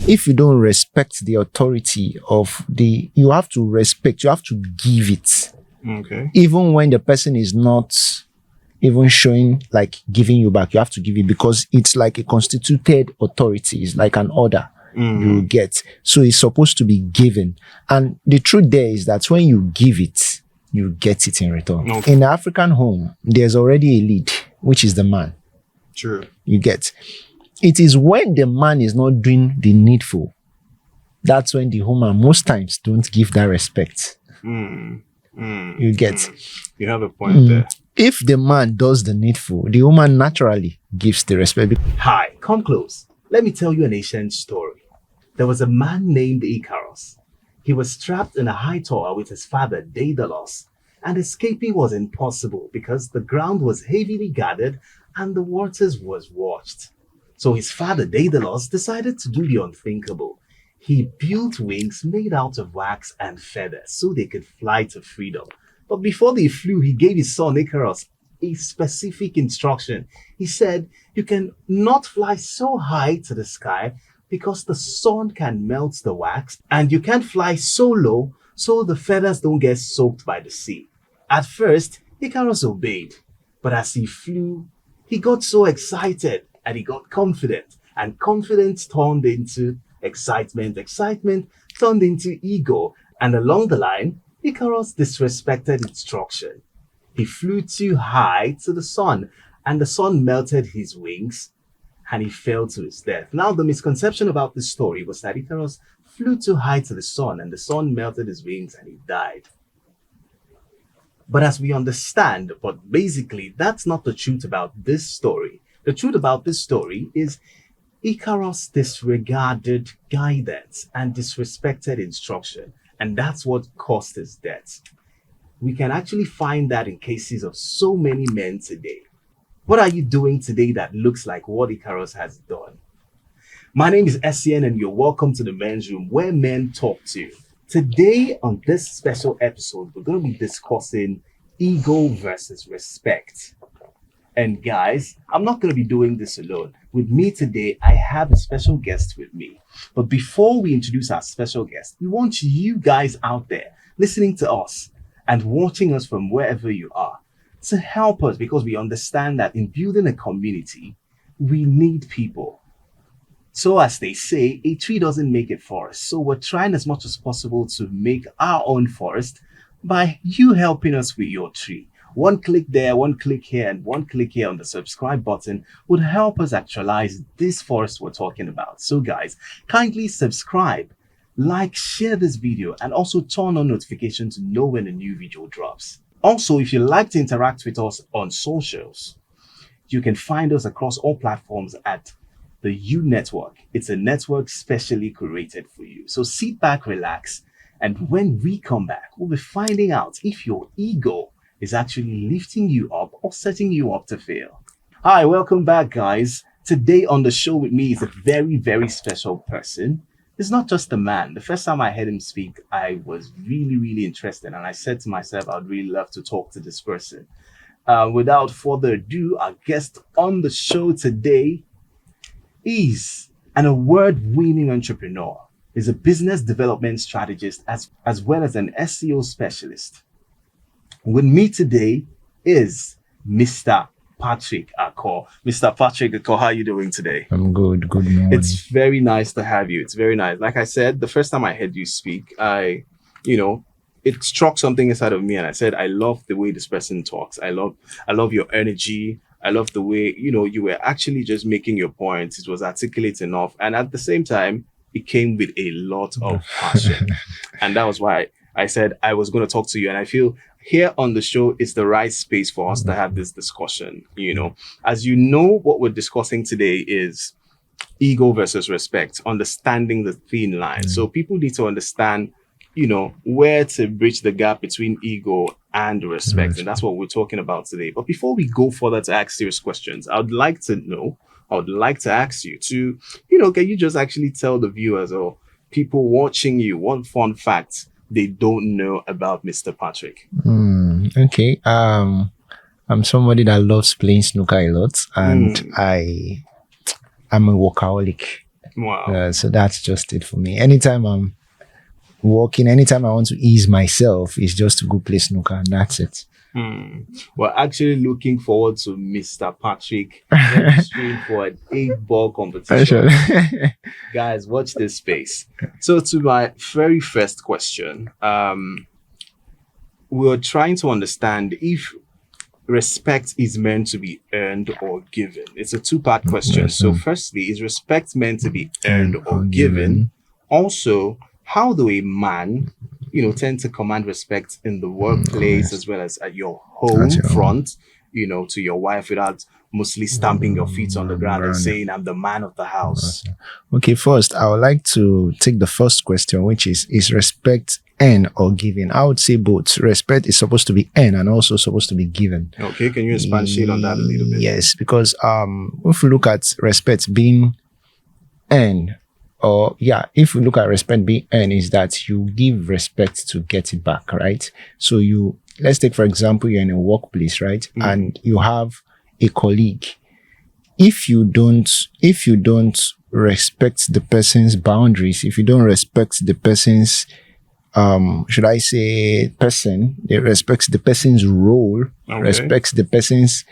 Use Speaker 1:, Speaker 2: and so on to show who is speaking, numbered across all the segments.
Speaker 1: if you don't respect the authority of you have to respect, you have to give it.
Speaker 2: Okay.
Speaker 1: Even when the person is not even showing like giving you back, you have to give it because it's like a constituted authority. It's like an order you get. So it's supposed to be given. And the truth there is that when you give it, you get it in return.
Speaker 2: Okay.
Speaker 1: In the African home, there's already a lead, which is the man.
Speaker 2: True.
Speaker 1: You get. It is when the man is not doing the needful, that's when the woman most times don't give that respect. You get.
Speaker 2: You have a point there.
Speaker 1: If the man does the needful, the woman naturally gives the respect.
Speaker 3: Hi, come close. Let me tell you an ancient story. There was a man named Icarus. He was trapped in a high tower with his father Daedalus, and escaping was impossible because the ground was heavily guarded and the waters was watched. So his father Daedalus decided to do the unthinkable. He built wings made out of wax and feathers so they could fly to freedom. But before they flew, he gave his son Icarus a specific instruction. He said, you can not fly so high to the sky because the sun can melt the wax, and you can't fly so low so the feathers don't get soaked by the sea. At first, Icarus obeyed, but as he flew, he got so excited and he got confident, and confidence turned into excitement. Excitement turned into ego, and along the line, Icarus disrespected instruction. He flew too high to the sun, and the sun melted his wings, and he fell to his death. Now, the misconception about this story was that Icarus flew too high to the sun, and the sun melted his wings, and he died. But as we understand, but basically, that's not the truth about this story. The truth about this story is Icarus disregarded guidance and disrespected instruction, and that's what caused his death. We can actually find that in cases of so many men today. What are you doing today that looks like what Icarus has done? My name is SCN and you're welcome to the men's room where men talk to. Today on this special episode, we're going to be discussing ego versus respect. And guys, I'm not going to be doing this alone. With me today, I have a special guest with me. But before we introduce our special guest, we want you guys out there listening to us and watching us from wherever you are to help us, because we understand that in building a community, we need people. So as they say, a tree doesn't make a forest. So we're trying as much as possible to make our own forest by you helping us with your tree. One click there, one click here, and one click here on the subscribe button would help us actualize this forest we're talking about. So guys, kindly subscribe, like, share this video, and also turn on notifications to know when a new video drops. Also, if you'd like to interact with us on socials, you can find us across all platforms at the U Network. It's a network specially curated for you. So sit back, relax, and when we come back, we'll be finding out if your ego is actually lifting you up or setting you up to fail. Hi, welcome back, guys. Today on the show with me is a very, very special person. It's not just a man. The first time I heard him speak, I was really, really interested. And I said to myself, I'd really love to talk to this person. Without further ado, our guest on the show today is an award-winning entrepreneur. He's a business development strategist as well as an SEO specialist. With me today is Mr. Patrick Akor. Mr. Patrick Akor, how are you doing today?
Speaker 1: I'm good. Good morning.
Speaker 2: It's very nice to have you. It's very nice. Like I said, the first time I heard you speak, it struck something inside of me, and I said, I love the way this person talks. I love your energy. I love the way, you were actually just making your points. It was articulate enough. And at the same time, it came with a lot of passion. And that was why I said I was going to talk to you. And I feel here on the show is the right space for us to have this discussion. As you know, what we're discussing today is ego versus respect, understanding the thin line. So people need to understand, where to bridge the gap between ego and respect. And that's what we're talking about today. But before we go further to ask serious questions, I would like to ask you to, can you just actually tell the viewers or people watching you one fun fact they don't know about Mr. Patrick?
Speaker 1: Okay. I'm somebody that loves playing snooker a lot, and I'm a workaholic.
Speaker 2: Wow.
Speaker 1: So that's just it for me. Anytime I'm walking, anytime I want to ease myself, it's just to go play snooker, and that's it.
Speaker 2: We're actually looking forward to Mr. Patrick registering for an 8-ball competition. Guys, watch this space. So to my very first question, we're trying to understand if respect is meant to be earned or given. It's a two-part question. So firstly, is respect meant to be earned or given? Also, how do a man, tend to command respect in the workplace as well as at your home front, to your wife without mostly stamping your feet on the ground and saying, I'm the man of the house?
Speaker 1: Okay, first, I would like to take the first question, which is respect earned or given? I would say both. Respect is supposed to be earned and also supposed to be given.
Speaker 2: Okay, can you expand on that a little bit?
Speaker 1: Yes, because if we look at respect being earned, if we look at respect being earned, is that you give respect to get it back, right? So let's take, for example, you're in a workplace, right? And you have a colleague. If you don't respect the person's boundaries, if you don't respect the person's they respects the person's role, respects the person's,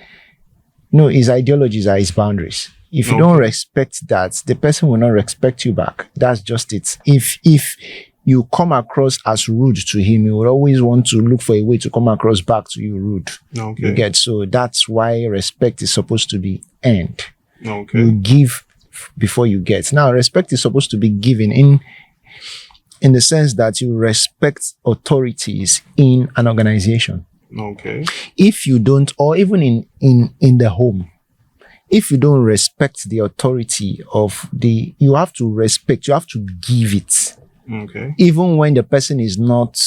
Speaker 1: his ideologies are his boundaries. If you don't respect that, the person will not respect you back. That's just it. If you come across as rude to him, he will always want to look for a way to come across back to you rude.
Speaker 2: Okay.
Speaker 1: You get? So that's why respect is supposed to be earned.
Speaker 2: Okay.
Speaker 1: You give before you get. Now, respect is supposed to be given in the sense that you respect authorities in an organization.
Speaker 2: Okay.
Speaker 1: If you don't, or even in the home, if you don't respect the authority you have to respect, you have to give it.
Speaker 2: Okay.
Speaker 1: Even when the person is not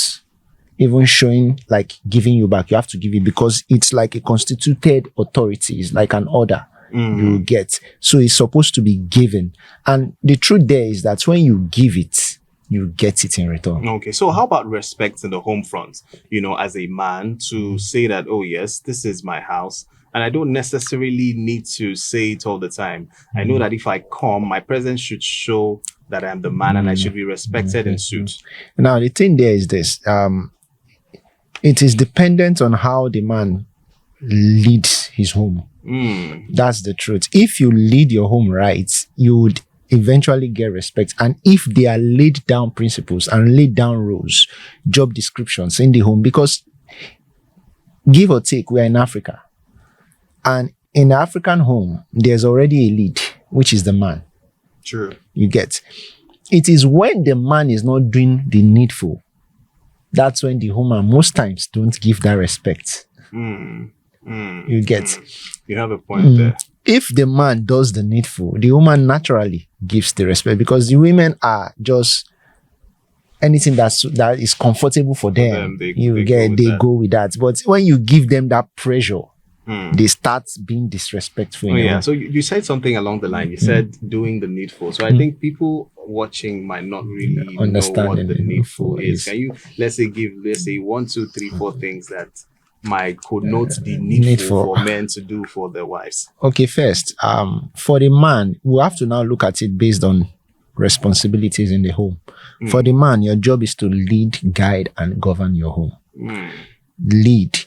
Speaker 1: even showing like giving you back, you have to give it because it's like a constituted authority. It's like an order you get. So it's supposed to be given. And the truth there is that when you give it, you get it in return.
Speaker 2: Okay, so how about respect in the home front? As a man to say that, oh yes, this is my house. And I don't necessarily need to say it all the time. I know that if I come, my presence should show that I'm the man and I should be respected in suit.
Speaker 1: Now, the thing there is this. It is dependent on how the man leads his home. That's the truth. If you lead your home right, you would eventually get respect. And if they are laid down principles and laid down rules, job descriptions in the home, because give or take, we're in Africa. And in the African home, there's already a lead, which is the man.
Speaker 2: True.
Speaker 1: You get. It is when the man is not doing the needful, that's when the woman most times don't give that respect. You get.
Speaker 2: You have a point there.
Speaker 1: If the man does the needful, the woman naturally gives the respect because the women are just anything that is comfortable for them. They go with that. But when you give them that pressure, they start being disrespectful.
Speaker 2: So you said something along the line. You said doing the needful. So I think people watching might not really understand what the needful is. Can you let's say 1, 2, 3, 4 things that might connote the needful for men to do for their wives?
Speaker 1: Okay, first, for the man, we have to now look at it based on responsibilities in the home. For the man, your job is to lead, guide, and govern your home. Lead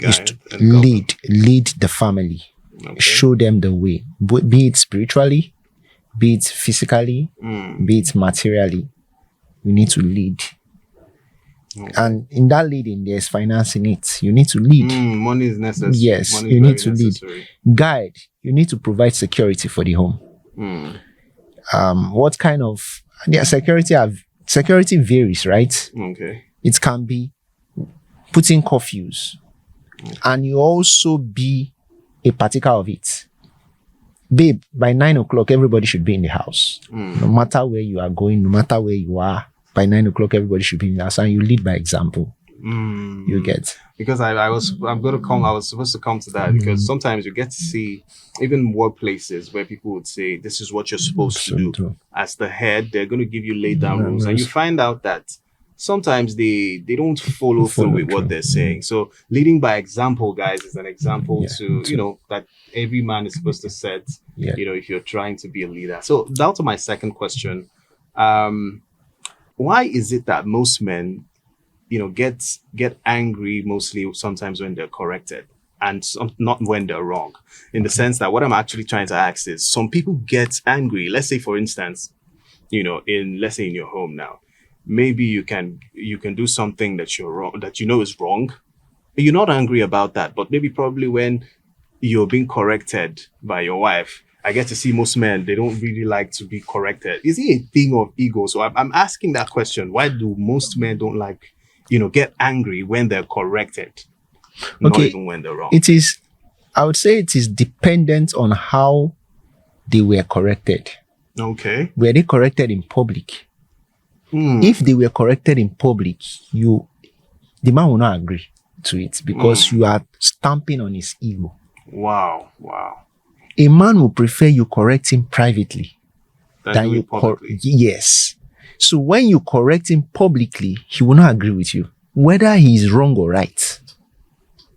Speaker 1: is to lead the family. Show them the way, be it spiritually, be it physically, be it materially. You need to lead. And in that leading, there's finance in it. You need to lead.
Speaker 2: Money is necessary.
Speaker 1: Yes,
Speaker 2: money
Speaker 1: you need to
Speaker 2: necessary.
Speaker 1: lead. Guide. You need to provide security for the home. What kind of security varies, right?
Speaker 2: Okay.
Speaker 1: It can be putting curfews, and you also be a partaker of it. Babe, by 9 o'clock, everybody should be in the house. No matter where you are going, no matter where you are. By 9 o'clock, everybody should be in the house, and you lead by example. You get.
Speaker 2: Because I was supposed to come to that because sometimes you get to see even workplaces where people would say this is what you're supposed to do. As the head, they're going to give you laid down rules, and you find out that sometimes they don't follow through with what they're saying. So leading by example, guys, is an example that every man is supposed to set.
Speaker 1: Yeah.
Speaker 2: If you're trying to be a leader. So down to my second question, why is it that most men, get angry mostly sometimes when they're corrected, and not when they're wrong? In the sense that what I'm actually trying to ask is, some people get angry. Let's say, for instance, let's say in your home now, maybe you can do something that you're wrong, that is wrong. You're not angry about that, but maybe probably when you're being corrected by your wife, I get to see most men, they don't really like to be corrected. Is it a thing of ego? So I'm asking that question. Why do most men don't like, get angry when they're corrected? Not even when they're wrong.
Speaker 1: I would say it is dependent on how they were corrected.
Speaker 2: Okay.
Speaker 1: Were they corrected in public? If they were corrected in public, the man will not agree to it, because you are stamping on his ego.
Speaker 2: Wow.
Speaker 1: A man will prefer you correct him privately
Speaker 2: than you publicly.
Speaker 1: Yes. So when you correct him publicly, he will not agree with you, whether he is wrong or right.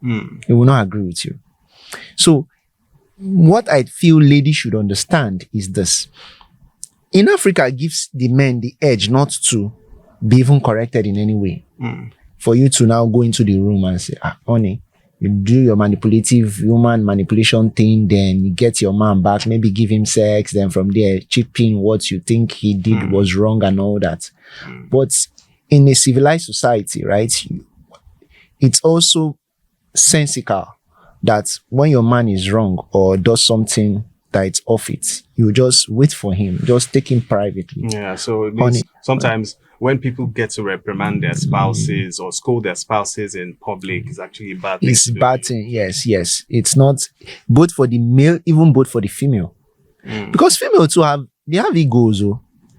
Speaker 1: He will not agree with you. So what I feel ladies should understand is this. In Africa, it gives the men the edge not to be even corrected in any way. For you to now go into the room and say, honey, you do your manipulative human manipulation thing, then you get your man back, maybe give him sex, then from there chip in what you think he did was wrong and all that. But in a civilized society, right, it's also sensical that when your man is wrong or does something that it's off it, you just wait for him, just take him privately.
Speaker 2: Yeah, so it means sometimes when people get to reprimand their spouses or scold their spouses in public, it's actually a bad thing.
Speaker 1: It's bad thing, yes. It's not both for the male, even both for the female. Because female too have egos.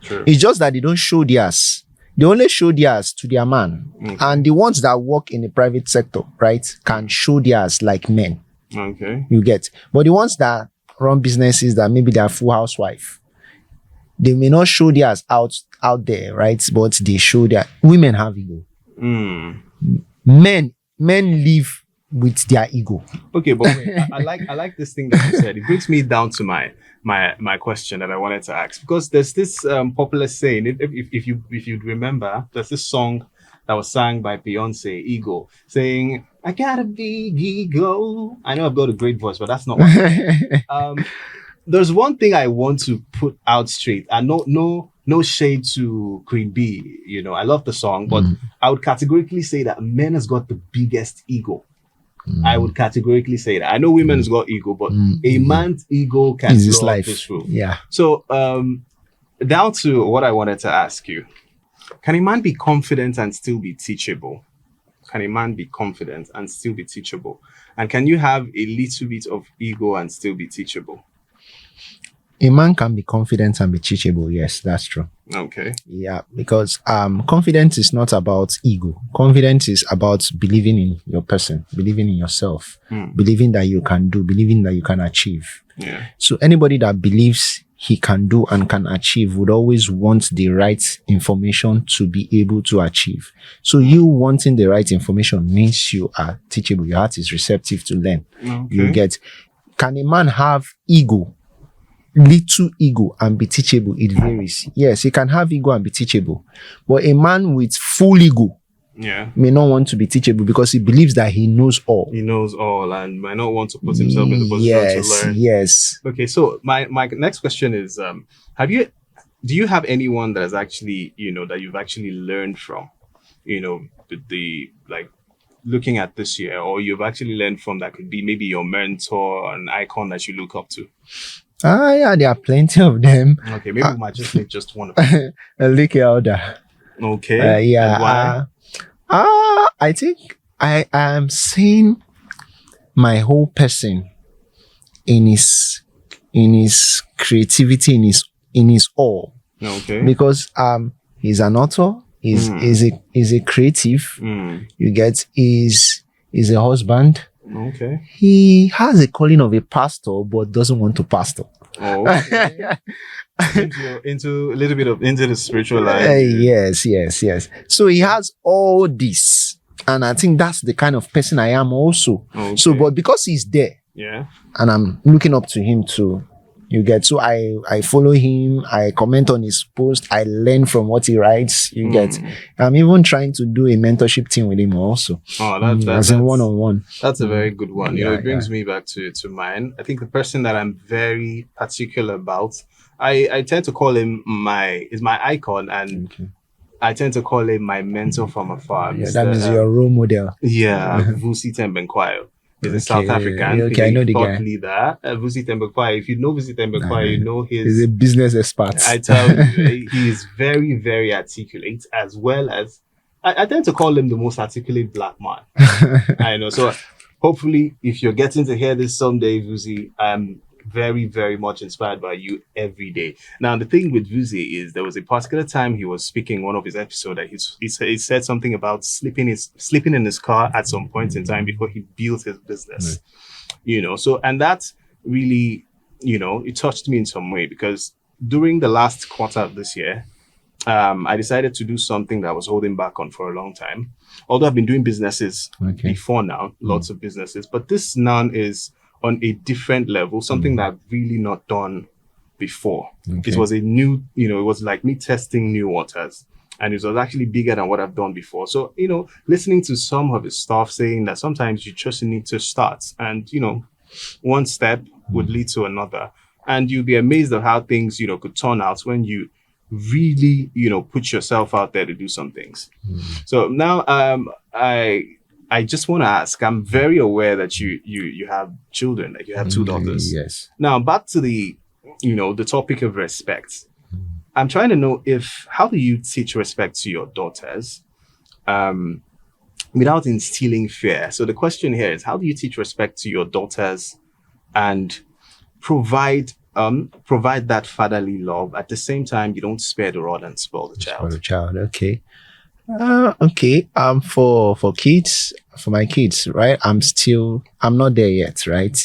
Speaker 2: True.
Speaker 1: It's just that they don't show theirs. They only show theirs to their man. And the ones that work in the private sector, right, can show theirs like men.
Speaker 2: Okay.
Speaker 1: You get. But the ones that run businesses that maybe they are full housewife, they may not show theirs out there, right? But they show that women have ego. Men live with their ego.
Speaker 2: Okay, but wait, I like this thing that you said. It brings me down to my question that I wanted to ask, because there's this popular saying. If you remember, there's this song that was sung by Beyonce, Ego, saying, "I got a big ego." I know I've got a great voice, but that's not what there's one thing I want to put out straight, and no shade to Queen B. I love the song, but I would categorically say that men has got the biggest ego. I would categorically say that. I know women's got ego, but a man's ego can blow this roof.
Speaker 1: Yeah.
Speaker 2: So down to what I wanted to ask you. Can a man be confident and still be teachable? Can a man be confident and still be teachable? And can you have a little bit of ego and still be teachable?
Speaker 1: A man can be confident and be teachable. Yes, that's true.
Speaker 2: Okay.
Speaker 1: Yeah, because confidence is not about ego. Confidence is about believing in your person, believing in yourself, believing that you can do, believing that you can achieve.
Speaker 2: Yeah.
Speaker 1: So anybody that believes he can do and can achieve would always want the right information to be able to achieve. So you wanting the right information means you are teachable. Your heart is receptive to learn.
Speaker 2: Okay.
Speaker 1: You get. Can a man have ego? Little ego and be teachable? It varies. Yes, he can have ego and be teachable, but a man with full ego may not want to be teachable because he believes that he knows all.
Speaker 2: He knows all and might not want to put himself in the position to learn.
Speaker 1: Yes.
Speaker 2: Okay, so my next question is: do you have anyone that has actually that you've actually learned from? The looking at this year, or you've actually learned from, that could be maybe your mentor or an icon that you look up to?
Speaker 1: Yeah, there are plenty of them.
Speaker 2: Okay, maybe we might just make just one of them.
Speaker 1: Look elder.
Speaker 2: Okay.
Speaker 1: Yeah.
Speaker 2: Why?
Speaker 1: I think I am seeing my whole person in his creativity, in his all.
Speaker 2: Okay.
Speaker 1: Because he's an author. He's a creative. You get. He's a husband.
Speaker 2: Okay.
Speaker 1: He has a calling of a pastor, but doesn't want to pastor.
Speaker 2: Oh, okay. into a little bit of into the spiritual life.
Speaker 1: Yes. So he has all this. And I think that's the kind of person I am also.
Speaker 2: Okay.
Speaker 1: So, but because he's there,
Speaker 2: Yeah.
Speaker 1: and I'm looking up to him too, you get. So I follow him, I comment on his post, I learn from what he writes, you get. I'm even trying to do a mentorship thing with him also.
Speaker 2: Oh,
Speaker 1: as in one-on-one.
Speaker 2: That's a very good one. You know,
Speaker 1: Yeah,
Speaker 2: it brings me back to mine. I think the person that I'm very particular about, I tend to call him my icon, and
Speaker 1: Okay.
Speaker 2: I tend to call him my mentor from afar.
Speaker 1: Yeah, that means your role model.
Speaker 2: Yeah, Vusi Tembenkwayo. He's a South African.
Speaker 1: Okay, I know the
Speaker 2: thought
Speaker 1: guy.
Speaker 2: leader. Vusi Tembenkwayo. If you know Vusi Tembenkwayo, you know
Speaker 1: He's a business expert.
Speaker 2: I tell you, he is very, very articulate, as well as I tend to call him the most articulate black man. I know. So hopefully, if you're getting to hear this someday, Vusi, I'm very, very much inspired by you every day. Now, the thing with Vusi is there was a particular time he was speaking one of his episodes that he said something about sleeping in his car at some point in time before he built his business. You know, so and that really, you know, it touched me in some way because during the last quarter of this year, I decided to do something that I was holding back on for a long time. Although I've been doing businesses before now, lots of businesses, but this now is on a different level, something that I've really not done before. It was a new, you know, it was like me testing new waters. And it was actually bigger than what I've done before. So, you know, listening to some of his stuff saying that sometimes you just need to start and, you know, one step would lead to another. And you'll be amazed at how things, you know, could turn out when you really, you know, put yourself out there to do some things. So now I just want to ask, I'm very aware that you have children, that you have two daughters.
Speaker 1: Yes.
Speaker 2: Now, back to the, you know, the topic of respect. I'm trying to know how do you teach respect to your daughters without instilling fear? So the question here is, how do you teach respect to your daughters and provide that fatherly love at the same time you don't spare the rod and spoil the child?
Speaker 1: Okay. Okay. For kids, for my kids, right? I'm not there yet, right?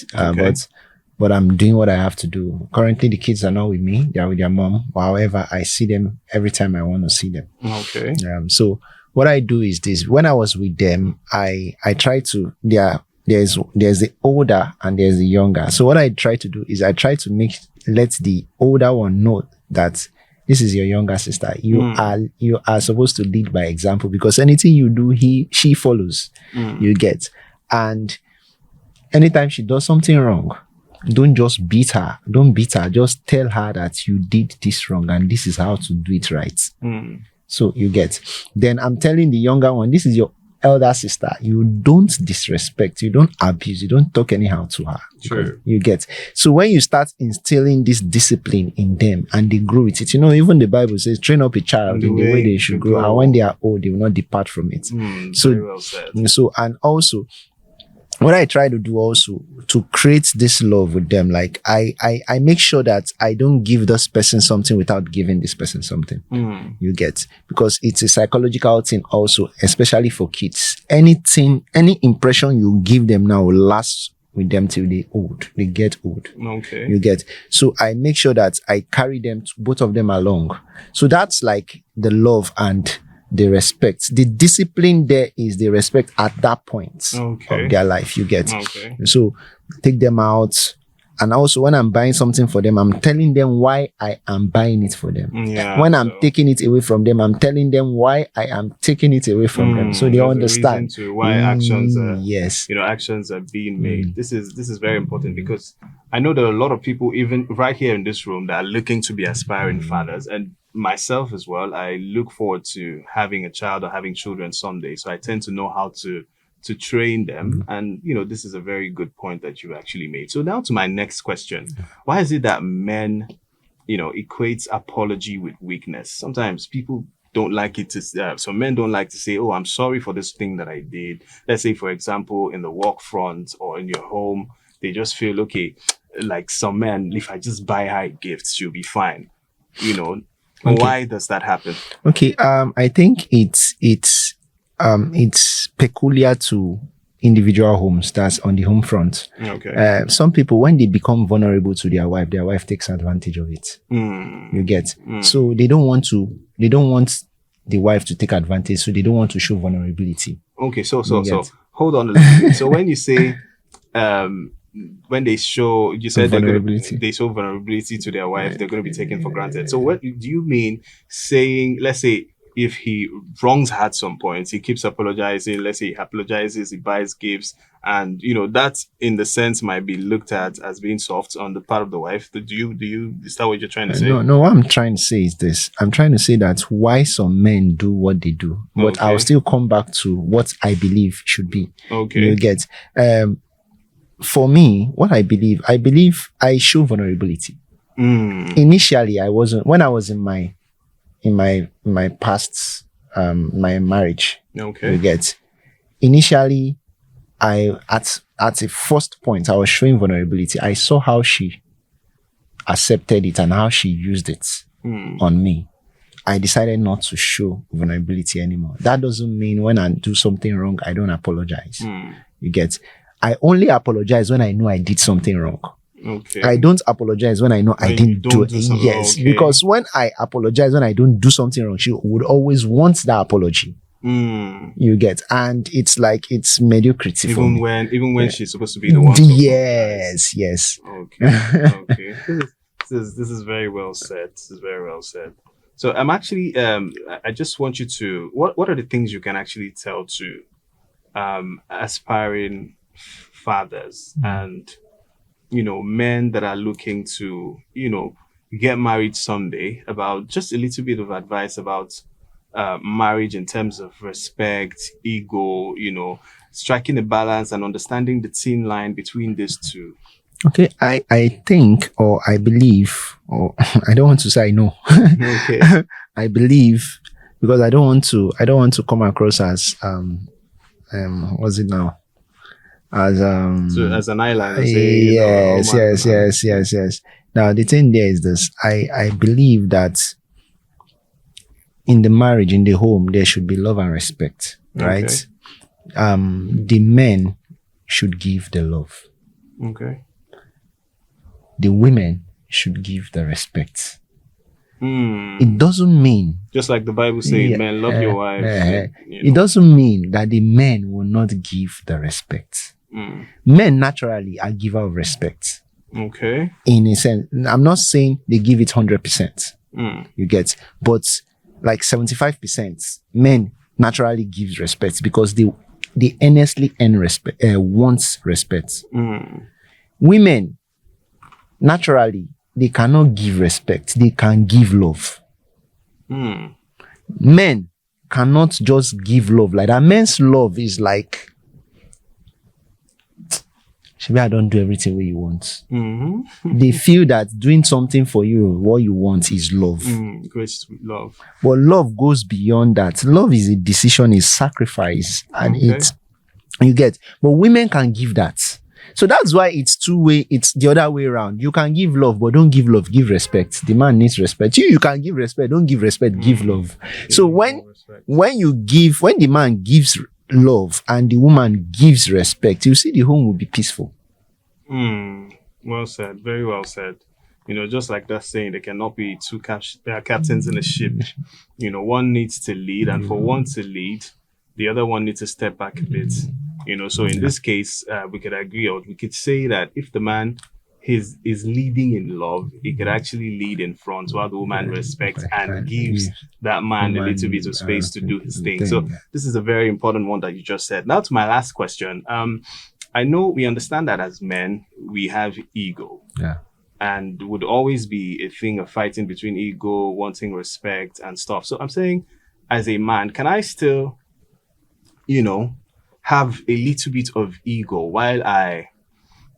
Speaker 1: But I'm doing what I have to do. Currently, the kids are not with me; they are with their mom. However, I see them every time I want to see them.
Speaker 2: Okay.
Speaker 1: So what I do is this: when I was with them, I try to. There's the older and there's the younger. So what I try to do is I try to let the older one know that this is your younger sister. You are supposed to lead by example, because anything you do, she follows. You get. And anytime she does something wrong, don't just beat her. Don't beat her. Just tell her that you did this wrong and this is how to do it right. So you get. Then I'm telling the younger one, this is your elder sister. You don't disrespect, you don't abuse, you don't talk anyhow to her.
Speaker 2: Sure.
Speaker 1: You get. So when you start instilling this discipline in them and they grow with it, you know, even the Bible says, train up a child in the way they should grow, and when they are old, they will not depart from it.
Speaker 2: Very well said.
Speaker 1: So, and also, what I try to do also to create this love with them, like I make sure that I don't give this person something without giving this person something. You get, because it's a psychological thing also, especially for kids. Any impression you give them now will last with them till they get old.
Speaker 2: Okay.
Speaker 1: You get. So I make sure that I carry them, both of them along. So that's like the love and the respect. The discipline there is the respect at that point of their life. You get.
Speaker 2: Okay.
Speaker 1: So take them out. And also when I'm buying something for them, I'm telling them why I am buying it for them. When I'm taking it away from them, I'm telling them why I am taking it away from them. So they understand
Speaker 2: why actions are being made. This is very important, because I know there are a lot of people, even right here in this room, that are looking to be aspiring fathers, and myself as well. I look forward to having a child or having children someday. So I tend to know how to train them. And, you know, this is a very good point that you actually made. So now to my next question. Why is it that men, you know, equates apology with weakness? Sometimes people don't like it to, some men don't like to say, oh, I'm sorry for this thing that I did. Let's say, for example, in the work front or in your home, they just feel, okay, like some men, if I just buy her gifts, she'll be fine. You know, why does that happen?
Speaker 1: Okay, I think it's peculiar to individual homes, that's on the home front.
Speaker 2: Okay.
Speaker 1: Some people, when they become vulnerable to their wife takes advantage of it. You get. So they don't want the wife to take advantage, so they don't want to show vulnerability.
Speaker 2: Okay, so hold on a little bit. So when you say when they show, you said they show vulnerability to their wife, they're going to be taken for granted. So what do you mean saying, let's say, if he wrongs her at some point, he keeps apologizing, let's say he apologizes, he buys gifts, and that in the sense might be looked at as being soft on the part of the wife. Is that what you're trying to say?
Speaker 1: No, what I'm trying to say is this. I'm trying to say that why some men do what they do, but I'll still come back to what I believe should be.
Speaker 2: Okay.
Speaker 1: You get. For me, what I believe I show vulnerability. Initially, I wasn't, when I was in my past, my marriage.
Speaker 2: Okay.
Speaker 1: You get. Initially, at a first point, I was showing vulnerability. I saw how she accepted it and how she used it on me. I decided not to show vulnerability anymore. That doesn't mean when I do something wrong, I don't apologize. You get. I only apologize when I know I did something wrong.
Speaker 2: Okay.
Speaker 1: I don't apologize when I know I didn't do it. Yes, because when I apologize when I don't do something wrong, she would always want that apology. You get, and it's like it's mediocrity.
Speaker 2: Even when she's supposed to be the one.
Speaker 1: Yes.
Speaker 2: Okay. This is very well said. So I'm actually I just want you to what are the things you can actually tell to aspiring fathers and men that are looking to get married someday, about just a little bit of advice about marriage in terms of respect, ego, striking a balance and understanding the thin line between these two.
Speaker 1: Okay, I think, or I believe, or I don't want to say I know.
Speaker 2: Okay.
Speaker 1: I believe, because I don't want to come across as what's it now? As
Speaker 2: an island.
Speaker 1: Yes. Now the thing there is this. I believe that in the marriage, in the home, there should be love and respect, right? The men should give the love.
Speaker 2: Okay.
Speaker 1: The women should give the respect. It doesn't mean,
Speaker 2: just like the Bible says, men, love your wives.
Speaker 1: It doesn't mean that the men will not give the respect. Men naturally are giver of respect.
Speaker 2: Okay.
Speaker 1: In a sense, I'm not saying they give it 100%. You get, but like 75%, men naturally give respect because they earnestly wants respect. Women naturally, they cannot give respect. They can give love. Men cannot just give love like that. Men's love is like, maybe I don't do everything where you want. They feel that doing something for you, what you want, is love.
Speaker 2: Grace with love.
Speaker 1: But love goes beyond that. Love is a decision, is sacrifice, and you get. But women can give that. So that's why it's two-way. It's the other way around. You can give love, but don't give love. Give respect. The man needs respect. You can give respect. Don't give respect. Give love. So when the man gives love and the woman gives respect, you see the home will be peaceful.
Speaker 2: Well said. Very well said. Just like that saying, there cannot be two captains in a ship. One needs to lead, and for one to lead, the other one needs to step back a bit. So in this case, we could agree, or we could say that if the man is leading in love, he could actually lead in front while the woman respects and gives that man a little bit of space to do his thing. So this is a very important one that you just said. Now to my last question. I know we understand that as men, we have ego.
Speaker 1: Yeah.
Speaker 2: And would always be a thing of fighting between ego, wanting respect and stuff. So I'm saying, as a man, can I still, have a little bit of ego while I,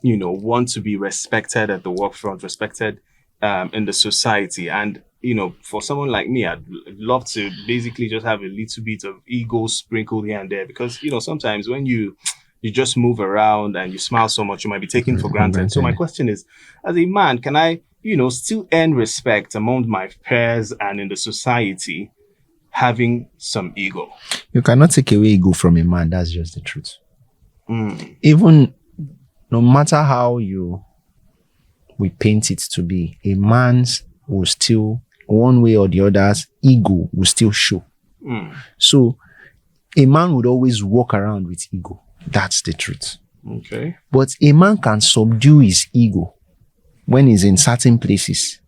Speaker 2: want to be respected at the work front, respected in the society? And, for someone like me, I'd love to basically just have a little bit of ego sprinkled here and there, because, sometimes when you just move around and you smile so much, you might be taken for granted. So my question is, as a man, can I, still earn respect among my peers and in the society, having some ego?
Speaker 1: You cannot take away ego from a man. That's just the truth. Even no matter how we paint it to be, a man's will still, one way or the other's ego will still show. So a man would always walk around with ego. That's the truth.
Speaker 2: Okay.
Speaker 1: But a man can subdue his ego when he's in certain places,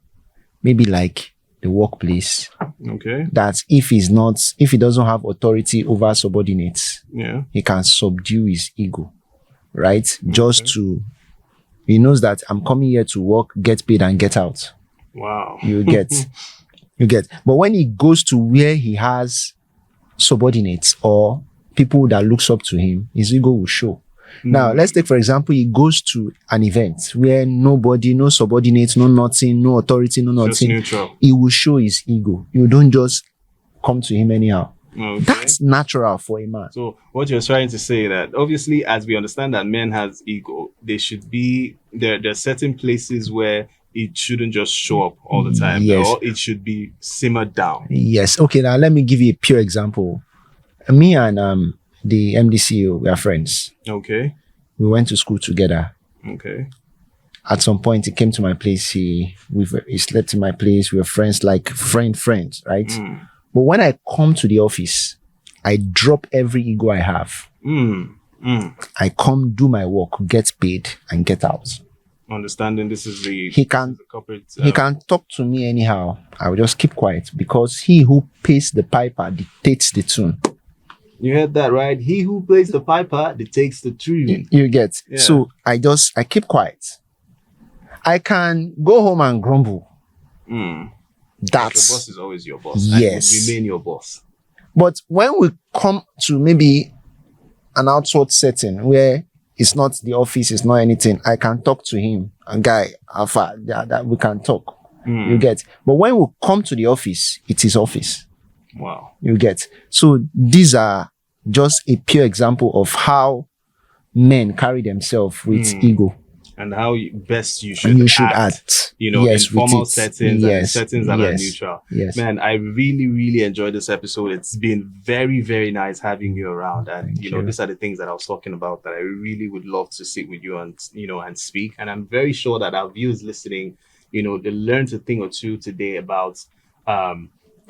Speaker 1: maybe like the workplace.
Speaker 2: Okay.
Speaker 1: That if he doesn't have authority over subordinates,
Speaker 2: Yeah.
Speaker 1: he can subdue his ego, right? Just to, he knows that I'm coming here to work, get paid, and get out.
Speaker 2: Wow.
Speaker 1: You get. But when he goes to where he has subordinates or people that looks up to him, his ego will show. Now, let's take, for example, he goes to an event where nobody, no subordinates, no nothing, no authority, no
Speaker 2: Just
Speaker 1: nothing.
Speaker 2: neutral.
Speaker 1: He will show his ego. You don't just come to him anyhow.
Speaker 2: Okay.
Speaker 1: That's natural for a man.
Speaker 2: So what you're trying to say that obviously, as we understand that men has ego, they should be there. There are certain places where it shouldn't just show up all the time,
Speaker 1: Yes.
Speaker 2: or it should be simmered down.
Speaker 1: Yes. Okay, now let me give you a pure example. Me and the MDCO, we are friends.
Speaker 2: Okay.
Speaker 1: We went to school together.
Speaker 2: Okay.
Speaker 1: At some point, he came to my place. He slept in my place. We were friends, like friends, right? But when I come to the office, I drop every ego I have. I come, do my work, get paid, and get out.
Speaker 2: Understanding this is the
Speaker 1: He can
Speaker 2: corporate.
Speaker 1: he can talk to me anyhow. I will just keep quiet because he who pays the piper dictates the tune.
Speaker 2: You heard that right? He who plays the piper dictates the tune.
Speaker 1: You get.
Speaker 2: Yeah.
Speaker 1: So I keep quiet. I can go home and grumble.
Speaker 2: Your
Speaker 1: That's
Speaker 2: boss is always your boss.
Speaker 1: Yes.
Speaker 2: And will remain your boss.
Speaker 1: But when we come to maybe an outward setting where it's not the office, it's not anything, I can talk to him. And guy, Alpha, that we can talk. You get. But when we come to the office, it is office.
Speaker 2: Wow.
Speaker 1: You get. So these are just a pure example of how men carry themselves with ego.
Speaker 2: And how best you should,
Speaker 1: And you should
Speaker 2: act.
Speaker 1: act.
Speaker 2: You know,
Speaker 1: Yes,
Speaker 2: in formal
Speaker 1: with it.
Speaker 2: settings
Speaker 1: Yes,
Speaker 2: and settings that are
Speaker 1: yes,
Speaker 2: neutral.
Speaker 1: yes.
Speaker 2: Man, I really, really enjoyed this episode. It's been very, very nice having you around. And,
Speaker 1: Thank
Speaker 2: you know,
Speaker 1: you.
Speaker 2: these are the things that I was talking about that I really would love to sit with you and, you know, and speak. And I'm very sure that our viewers listening, you know, they learned a thing or two today about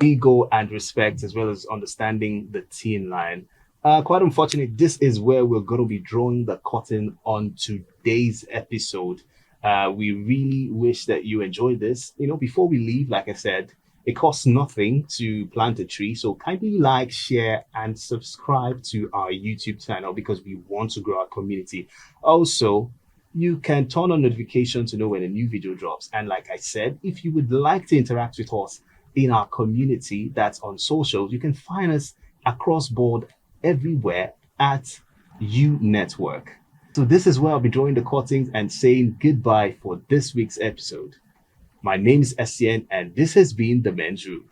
Speaker 2: ego and respect, as well as understanding the teen line. Quite unfortunate, this is where we're going to be drawing the curtain on today's episode. We really wish that you enjoyed this. You know, before we leave, like I said, it costs nothing to plant a tree. So kindly like, share, and subscribe to our YouTube channel because we want to grow our community. Also, you can turn on notifications to know when a new video drops. And like I said, if you would like to interact with us in our community that's on socials, you can find us across board everywhere at U Network. So this is where I'll be drawing the curtains and saying goodbye for this week's episode. My name is SCN and this has been The Men's Room.